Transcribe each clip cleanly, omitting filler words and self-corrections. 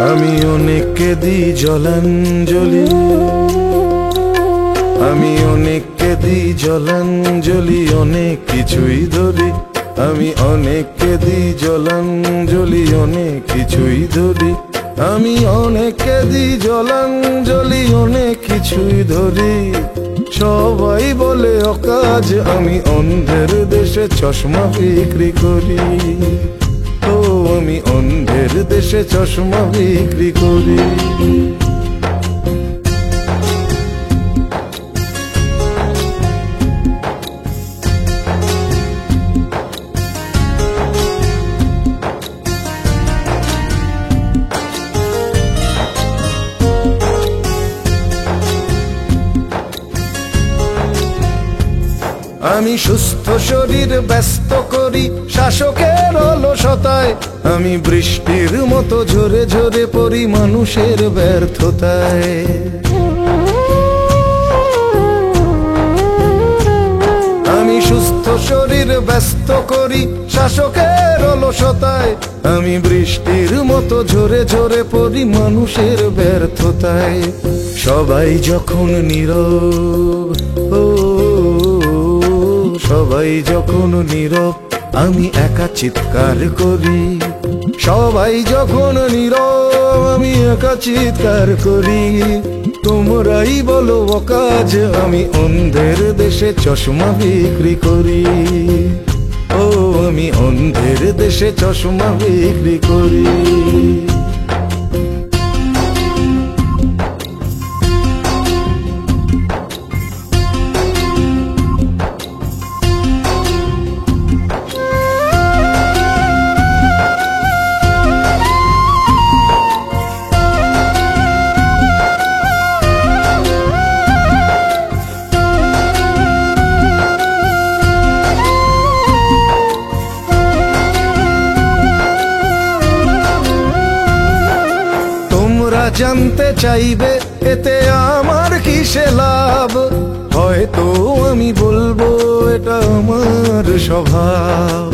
আমি অনেককে দিই জলাঞ্জলি, আমি অনেককে দিই জলাঞ্জলি, অনেক কিছুই ধরি। আমি অনেককে দিই জলাঞ্জলি, অনেক কিছুই ধরি। আমি অনেককে দিই জলাঞ্জলি, অনেক কিছুই ধরি। সবাই বলে অকাজ, আমি অন্ধের দেশে চশমা বিক্রি করি। ও আমি অন্ধের দেশে চশমা বিক্রি করি। আমি সুস্থ শরীর ব্যস্ত করি শাসকের অলসতায়। আমি বৃষ্টির মতো ঝরে ঝরে পড়ি মানুষের ব্যর্থতায়। আমি সুস্থ শরীর ব্যস্ত করি শাসকের অলসতায়। আমি বৃষ্টির মতো ঝরে ঝরে পড়ি মানুষের ব্যর্থতায়। সবাই যখন নীরব, সবাই যখন নীরব, আমি একা চিৎকার করি। সবাই যখন নীরব, আমি একা চিৎকার করি। তোমরাই বলো অকাজ, আমি অন্ধের দেশে চশমা বিক্রি করি। ও আমি অন্ধের দেশে চশমা বিক্রি করি। জানতে চাইবে এতে আমার কিসে লাভ? হয়তো আমি বলবো এটা আমার স্বভাব।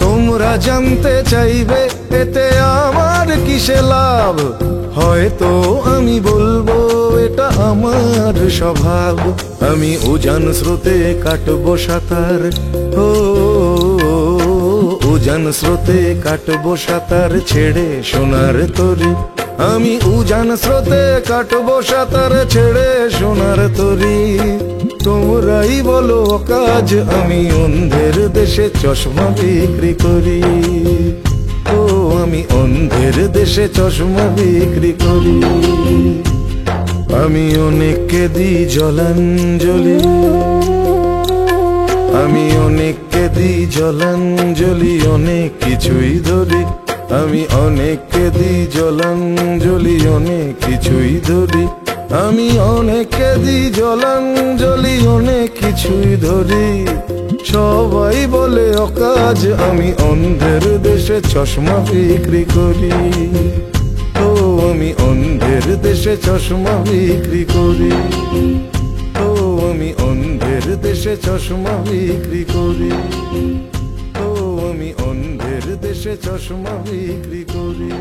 তোমরা জানতে চাইবে এতে আমার কিসে লাভ? হয়তো আমি বলবো এটা আমার স্বভাব। আমি উজান স্রোতে কাটবো সাঁতার, উজান স্রোতে কাটবো সাঁতার ছেড়ে সোনার তরি। আমি উজান স্রোতে কাটবো সাঁতার ছেড়ে সোনার তরি। তোমরাই বলো কাজ, আমি অন্ধের দেশে চশমা বিক্রি করি। ও আমি অন্ধের দেশে চশমা বিক্রি করি। আমি অনেককে দিই জলাঞ্জলি, আমি অনেককে দিই জলাঞ্জলি, অনেক কিছুই ধরি। আমি অনেককে দিই জলাঞ্জলি, অনেক কিছুই ধরি। আমি অনেককে দিই জলাঞ্জলি, অনেক কিছুই ধরি। সবাই বলে অকাজ, আমি অন্ধের দেশে চশমা বিক্রি করি। ও আমি অন্ধের দেশে চশমা বিক্রি করি। ও আমি অন্ধের দেশে চশমা বিক্রি করি। ও আমি অন্ধের দেশে চশমা বিক্রি করি।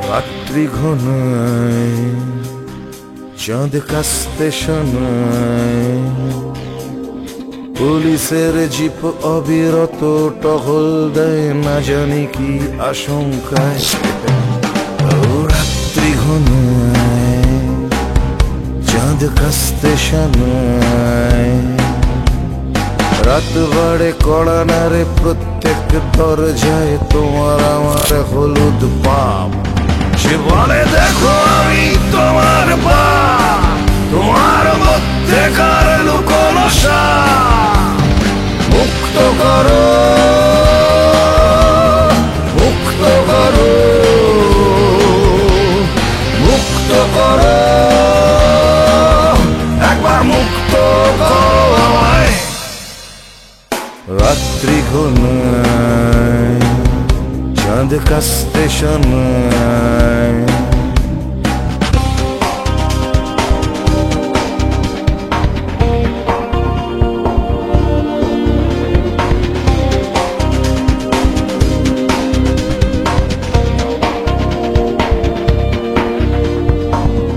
রাত্রি ঘনায় চাঁদ কাস্তে শোনায়, পুলিশের জিপ অবিরত টহল দেয় না জানি কি আশঙ্কায়। রাত্রি ঘনায় চাঁদ কাস্তে শোনায়, রাত বাড়ে কড়া নারে প্রত্যেক দরজায় তোমার আমার হলুদ পাপ। সে বলে দেখো আমি তোমার পাপ, তোমার মধ্যে কার লুকোনো সাপ। করো, মুক্ত করো, মুক্ত করো, একবার মুক্ত করো আমায়। রাত্রি ঘনায়, চাঁদ কাস্তে শোনায়,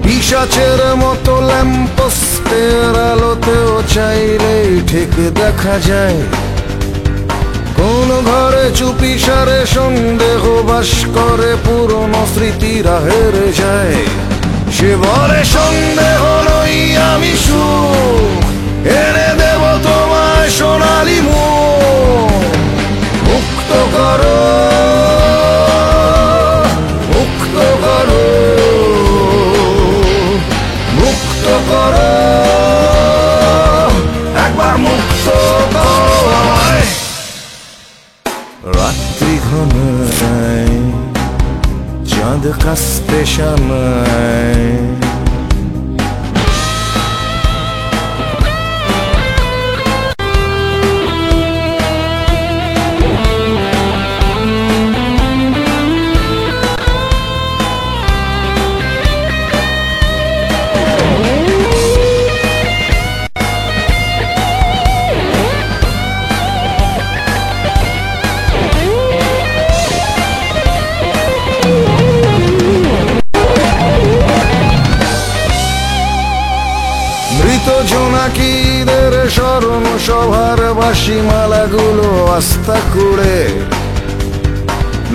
পিশাচের মতো ল্যাম্পপোস্টের আলোতেও চাইলেই ঠিক দেখা যায় কোন ঘরে চুপি সারে সন্দেহ বাস করে, পুরনো স্মৃতিরা হেরে যায়। সে বলে সন্দেহ নই আমি, সুখ এনে দেব তোমায় সোনালি মুখ। মুক্ত করো, মুক্ত করো, মুক্ত করো, একবার মুক্ত করো আমায়। রাত্রি ঘনায়, চাঁদ কাস্তে শোনায়, জোনাকিদের স্মরণ সভার বাঁশি মালাগুলো আস্থা কুড়ে,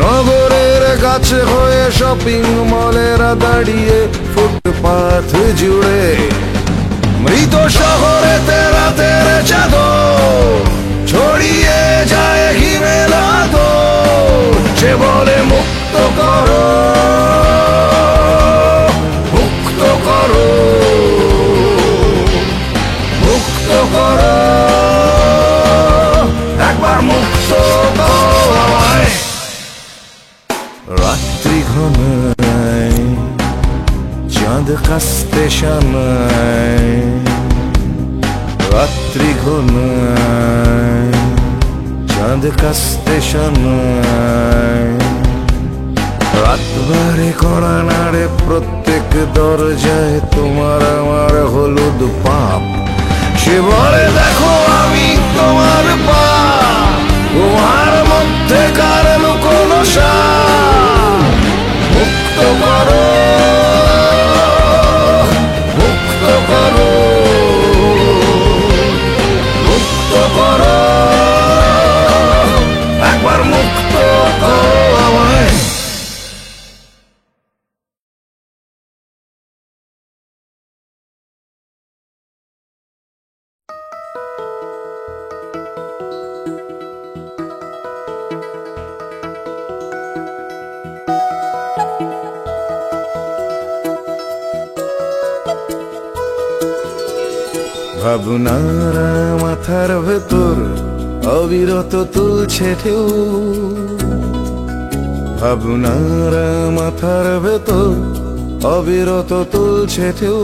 নগরের কাছে হয়ে শপিং মলেরা দাঁড়িয়ে ফুটপাথ জুড়ে। মৃত শহরে তেরা তেরে চাদর ছড়িয়ে যায় হিমেল আদর। সে বলে মুক্ত করো, মুক্ত করো, মুক্ত করো, একবার মুক্ত করো আমায়। রাত্রি ঘনায়, চাঁদ কাস্তে শোনায়, রাত্রি ঘনায়, চাঁদ কাস্তে শোনায়। রাতবারে কড়া নাড়ে প্রত্যেক দরজায় তোমার আমার হলুদ পাপ। সে বলে দেখো আমি তোমার পাপ, তোমার মধ্যে কার লুকোনো সাপ। মুক্ত করো, মুক্ত করো, মুক্ত করো, একবার মুক্ত করো আমায়। ভাবনারা মাথার ভেতর অবিরত তুলছে ঢেউ, ভাবনারা মাথার ভেতর অবিরত তুলছে ঢেউ।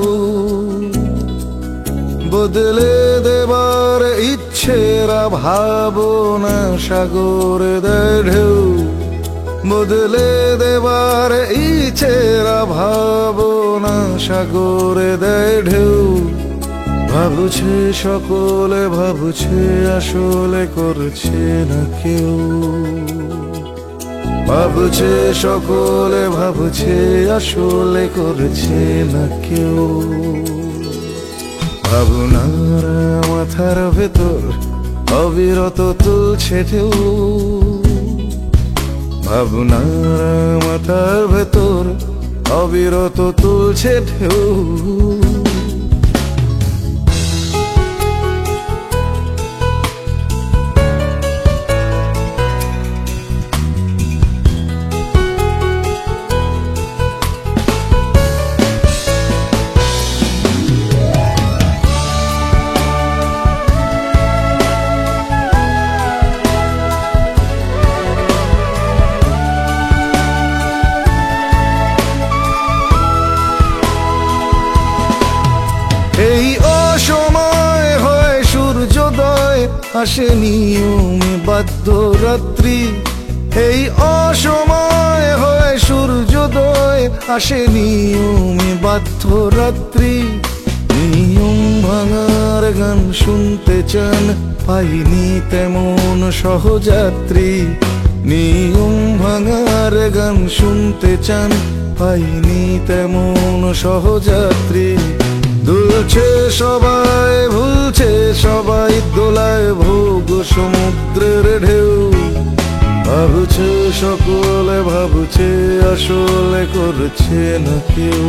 বদলে দেবার ইচ্ছেরা ভাবনা সাগরে দেয় ঢেউ, বদলে দেবার ইচ্ছেরা ভাবনা সাগরে দেয় ঢেউ। ভাবছে সকলে, ভাবছে আসলে করছে না কেউ। ভাবছে সকলে, ভাবছে আসলে করছে না কেউ। ভাবনারা মাথার ভেতর অবিরত তুলছে ঢেউ, ভাবনারা মাথার ভেতর অবিরত তুলছে ঢেউ। আসে নিয়মে বাধ্য রাত্রি, এই অসময় হয় সূর্যোদয়, আসে নিয়মে বাধ্য রাত্রি। নিয়ম ভাঙার গান শুনতে চান, পাইনি তেমন সহযাত্রী। নিয়ম ভাঙার গান শুনতে চান, পাইনি তেমন সহযাত্রী। দুলছে সবাই, ভুলছে সবাই, দোলায় ভোগ সমুদ্রের ঢেউ। ভাবছে সকলে, ভাবছে আসলে করছে না কেউ।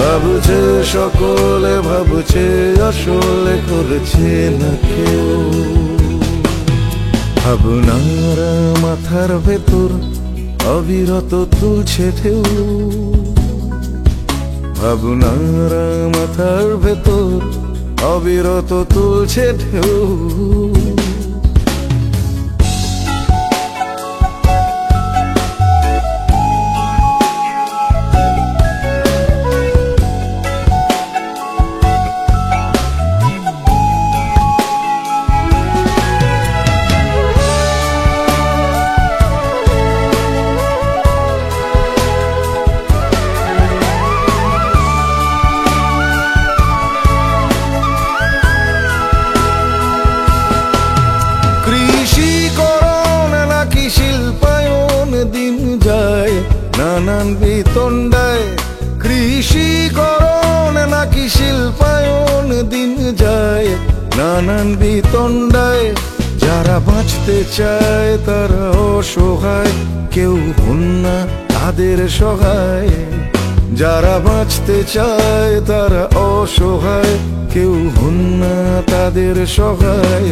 ভাবছে সকলে, ভাবছে আসলে করছে না কেউ। ভাবনার মাথার ভেতর অবিরত তুলছে ঢেউ। ভাবনার মাথার ভেতর অবিরত তুলছে ঢেউ। নানান বিতণ্ডায়, কৃষিকরণ নাকি শিল্পায়ন, দিন যায় নানান বিতণ্ডায়। যারা বাঁচতে চায় তারা অসহায়, কেউ হন না তাদের সহায়। যারা বাঁচতে চায় তারা অসহায়, কেউ হন না তাদের সহায়।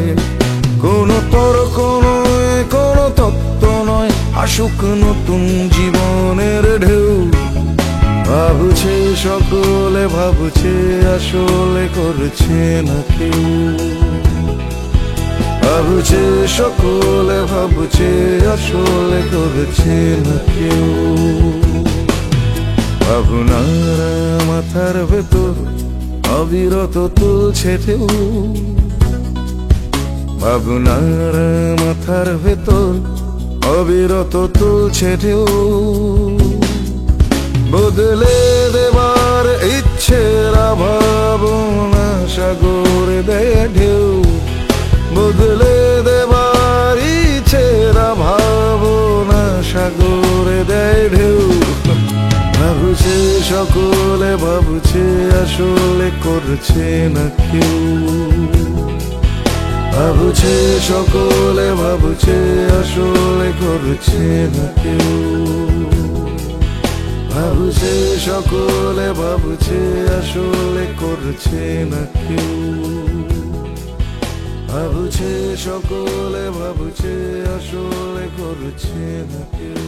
কোনো তর্ক নয়, কোনো তত্ত্ব নয়, আসুক নতুন জীবনের ঢেউ। ভাবছে সকলে, ভাবছে আসলে করছে না কেউ। ভাবছে সকলে, ভাবছে আসলে করছে না কেউ। ভাবনার মাথার ভেতর অবিরত তুলছে ঢেউ। ভাবনার মাথার ভেতর অবিরত তুলছে ঢেউ। বদলে দেবার ইচ্ছেরা ভাবনা সাগরে দেয় ঢেউ। বদলে দেবার ইচ্ছেরা ভাবনা সাগরে দেয় ঢেউ। ভাবছে সকলে, ভাবছে আসলে করছে না কেউ। ভাবছে সকলে, ভাবছে আসলে করছে না কেউ। ভাবছে সকলে, ভাবছে আসলে করছে না কেউ। ভাবছে সকলে, ভাবছে আসলে করছে না কেউ।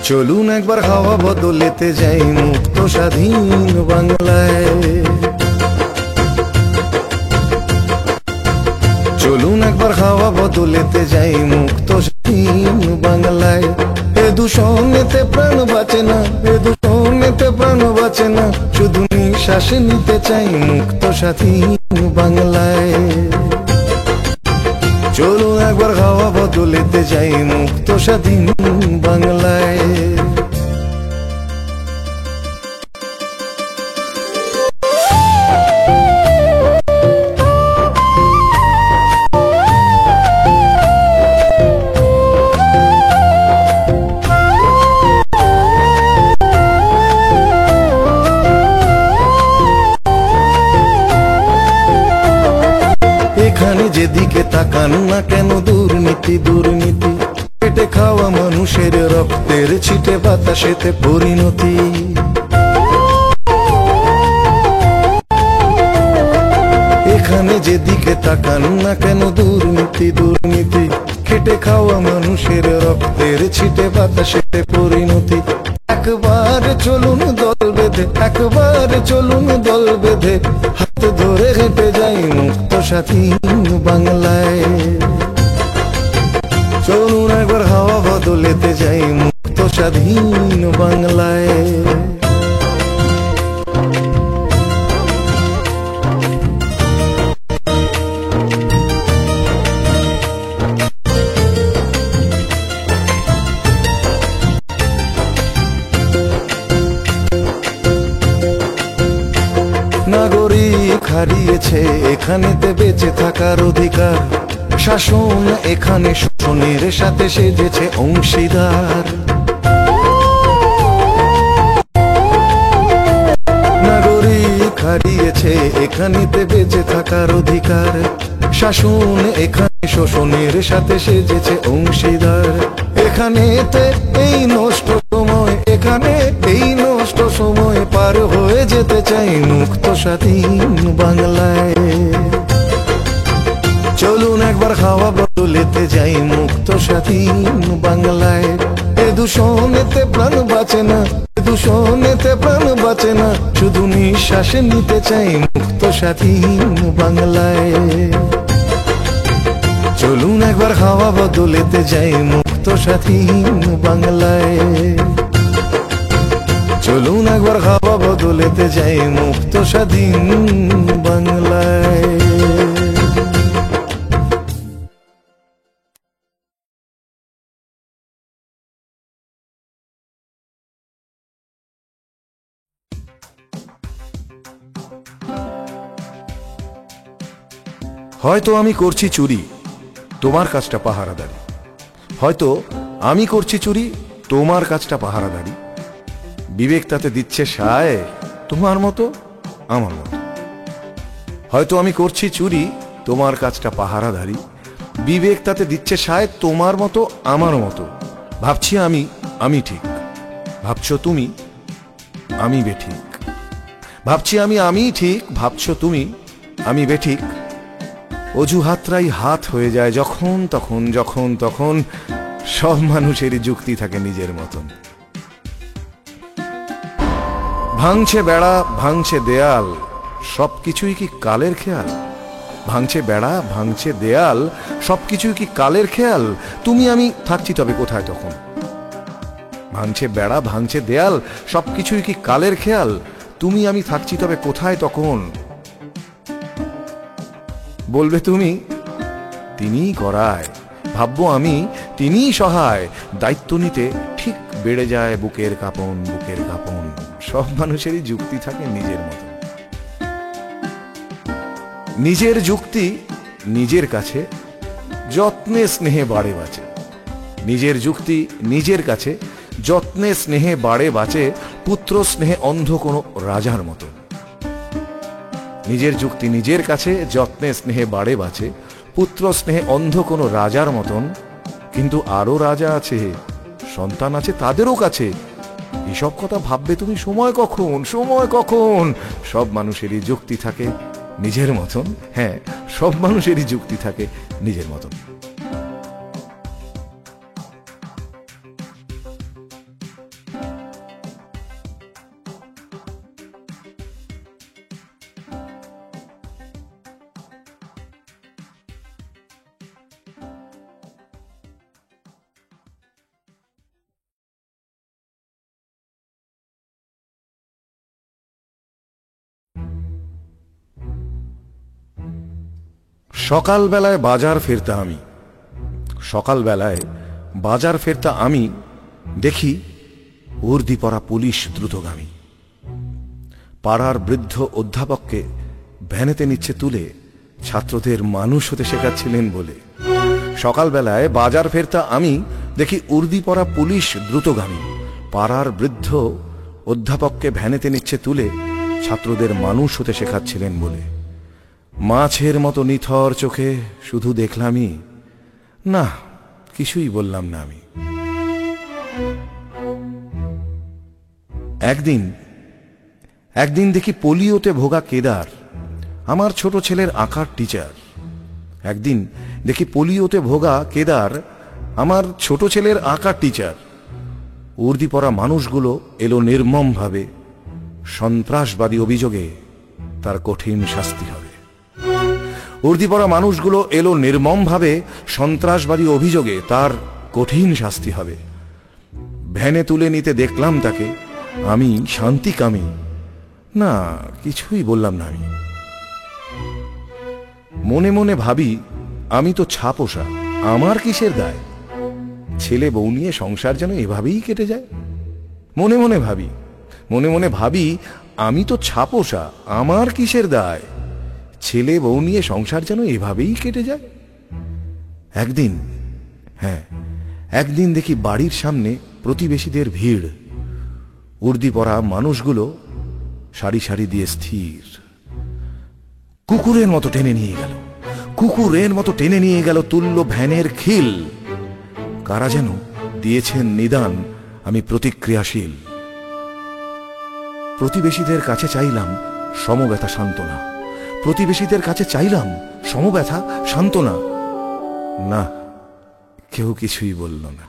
চলুন একবার হাওয়া বদলেতে যাই মুক্ত স্বাধীন বাংলায়। চলুন একবার হাওয়া বদলেতে যাই মুক্ত স্বাধীন বাংলায়। এ দূষণেতে প্রাণ বাঁচে না, এ দূষণেতে প্রাণ বাঁচে না, শুধু নিঃশ্বাস নিতে চাই মুক্ত স্বাধীন বাংলায়। চলুন একবার হাওয়া বদলেতে যাই মুক্ত স্বাধীন বাংলায়। এখানে যেদিকে তাকান না কেন দুর্নীতি দুর্নীতি, পেটে খাওয়া মানুষের রক্তের ছিটে বাতাসেতে পরিণতি। এখানে যেদিকে তাকান না কেন দুর্নীতি দুর্নীতি, খেটে খাওয়া মানুষের রক্তের ছিটে বাতাসেতে পরিণতি। একবার চলুন দল বেঁধে, একবার চলুন দল বেঁধে, হাত ধরে হেঁটে যাই মুক্ত স্বাধীন বাংলায়। চলুন একবার হাওয়া বদলেতে যাই মুক্ত স্বাধীন বাংলায়। নাগরিক হারিয়েছে এখানেতে বেঁচে থাকার অধিকার, শাসন এখানে শোষণের সাথে সেজেছে অংশীদার। নাগরিক হারিয়েছে এখানেতে বেঁচে থাকার অধিকার, শাসন এখানে শোষণের সাথে সেজেছে অংশীদার। এখানেতে এই নষ্ট সময়, এখানে এই নষ্ট সময় পার হয়ে যেতে চাই মুক্ত স্বাধীন বাংলায়। চলুন একবার হাওয়া বদলেতে যাই মুক্ত স্বাধীন বাংলায়। এ দূষণেতে প্রাণ বাঁচে না, এ দূষণেতে প্রাণ বাঁচে না, শুধু নিঃশ্বাস নিতে চাই মুক্ত স্বাধীন বাংলায়। চলুন একবার হাওয়া বদলেতে যাই মুক্ত স্বাধীন বাংলায়। চলুন একবার হাওয়া বদলেতে যাই মুক্ত স্বাধীন বাংলায়। হয়তো আমি করছি চুরি, তোমার কাজটা পাহারাদারি। হয়তো আমি করছি চুরি, তোমার কাজটা পাহারাদারি। বিবেক তাতে দিচ্ছে সায়, তোমার মতো আমার মতো। হয়তো আমি করছি চুরি, তোমার কাজটা পাহারাদারি। বিবেক তাতে দিচ্ছে সায়, তোমার মতো আমার মতো। ভাবছি আমি ঠিক, ভাবছো তুমি আমি বেঠিক। ভাবছি আমি ঠিক, ভাবছো তুমি আমি বেঠিক। অজুহাতরাই হাত হয়ে যায় যখন তখন, যখন তখন। সব মানুষেরই যুক্তি থাকে নিজের মতন। ভাঙছে বেড়া, ভাঙছে দেয়াল, সবকিছুই কি কালের খেয়াল? ভাঙছে বেড়া, ভাঙছে দেয়াল, সবকিছুই কি কালের খেয়াল? তুমি আমি থাকছি তবে কোথায় তখন? ভাঙছে বেড়া, ভাঙছে দেয়াল, সবকিছুই কি কালের খেয়াল? তুমি আমি থাকছি তবে কোথায় তখন? বলবে তুমি তিনিই করায়, ভাববো আমি তিনিই সহায়। দায়িত্ব নিতে ঠিক বেড়ে যায় বুকের কাঁপন, বুকের কাঁপন। সব মানুষেরই যুক্তি থাকে নিজের মতো। নিজের যুক্তি নিজের কাছে যত্নে স্নেহে বাড়ে বাঁচে। নিজের যুক্তি নিজের কাছে যত্নে স্নেহে বাড়ে বাঁচে, পুত্র স্নেহে অন্ধ কোনো রাজার মতো। নিজের যুক্তি নিজের কাছে যত্নে স্নেহে বাড়ে বাঁচে, পুত্র স্নেহে অন্ধ কোনো রাজার মতন। কিন্তু আরো রাজা আছে, সন্তান আছে তাদেরও কাছে। এসব কথা ভাববে তুমি সময় কখন, সময় কখন? সব মানুষেরই যুক্তি থাকে নিজের মতন। হ্যাঁ, সব মানুষেরই যুক্তি থাকে নিজের মতন। সকালবেলায় বাজার ফেরতা আমি, সকালবেলায় বাজার ফেরতা আমি দেখি উর্দি পরা পুলিশ দ্রুতগামী। পাড়ার বৃদ্ধ অধ্যাপককে ভ্যানেতে নিচ্ছে তুলে, ছাত্রদের মানুষ হতে শেখাচ্ছিলেন বলে। সকালবেলায় বাজার ফেরতা আমি দেখি উর্দি পরা পুলিশ দ্রুতগামী। পাড়ার বৃদ্ধ অধ্যাপককে ভ্যানেতে নিচ্ছে তুলে, ছাত্রদের মানুষ হতে শেখাচ্ছিলেন বলে। মাছের মতো নিথর চোখে শুধু দেখলামই, না কিছুই বললাম না আমি। একদিন দেখি পোলিওতে ভোগা কেদার আমার ছোট ছেলের আঁকার টিচার। একদিন দেখি পোলিওতে ভোগা কেদার আমার ছোট ছেলের আঁকার টিচার। উর্দি পরা মানুষগুলো এলো নির্মমভাবে, সন্ত্রাসবাদী অভিযোগে তার কঠিন শাস্তি হবে। উর্দি পরা মানুষগুলো এলো নির্মমভাবে, সন্ত্রাসবাদী অভিযোগে তার কঠিন শাস্তি হবে। ভ্যানে তুলে নিতে দেখলাম তাকে, আমি শান্তিকামী, না কিছুই বললাম না আমি। মনে মনে ভাবি আমি তো ছাপোষা, আমার কিসের দায়? ছেলে বউ নিয়ে সংসার যেন এভাবেই কেটে যায়। মনে মনে ভাবি আমি তো ছাপোষা, আমার কিসের দায়? ছেলে বউ নিয়ে সংসার যেন এভাবেই কেটে যায়। একদিন দেখি বাড়ির সামনে প্রতিবেশীদের ভিড়। উর্দি পরা মানুষগুলো সারি সারি দিয়ে স্থির। কুকুরের মতো টেনে নিয়ে গেল তুল্য ভ্যানের খিল। কারা যেন দিয়েছেন নিদান, আমি প্রতিক্রিয়াশীল। প্রতিবেশীদের কাছে চাইলাম সমব্যথা সান্ত্বনা, প্রতিবেশীদের কাছে চাইলাম সমব্যথা সান্ত্বনা, না কেউ কিছুই বলল না।